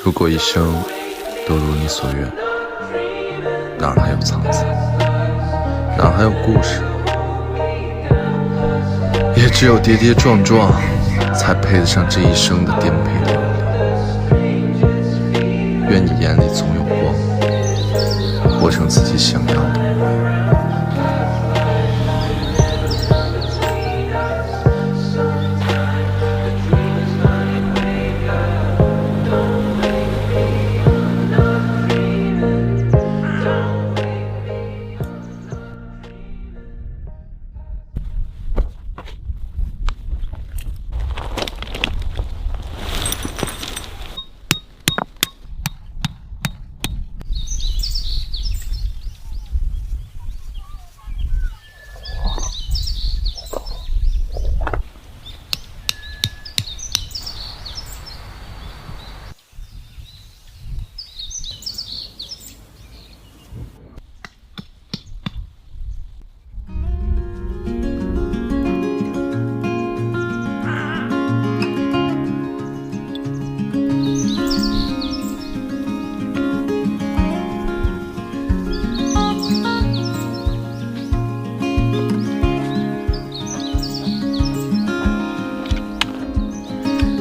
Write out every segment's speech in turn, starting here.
如果一生都如你所愿，哪儿还有苍苍，哪儿还有故事？也只有跌跌撞撞，才配得上这一生的颠沛流离。愿你眼里总有光，活成自己想要的。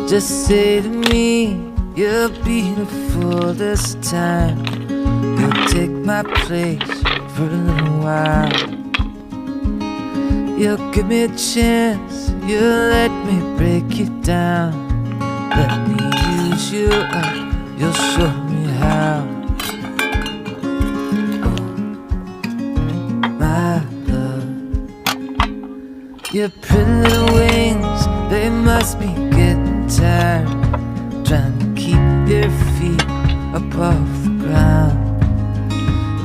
Just say to me, you're beautiful this time. You'll take my place for a little while. You'll give me a chance, you'll let me break you down. Let me use you up, you'll show me how. Oh, my love, your pretty little wings, they must be getting tired, trying to keep your feet up off the ground.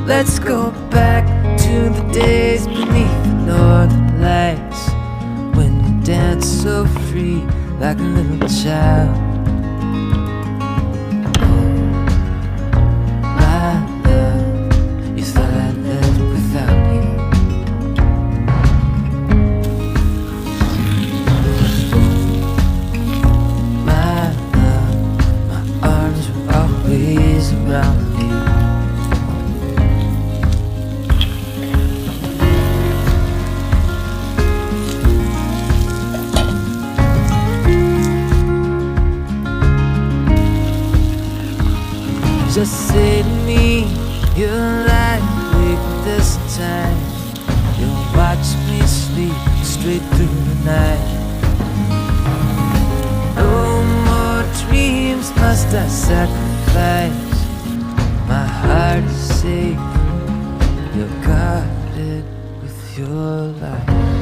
Let's go back to the days beneath the northern lights, when you danced so free like a little child. Oh, my love, you thought I'd live without you. Around you. Just say to me, you'll lie awake this time. You'll watch me sleep straight through the night. No more dreams must I sacrifice. My heart is safe, you're guarded with your light.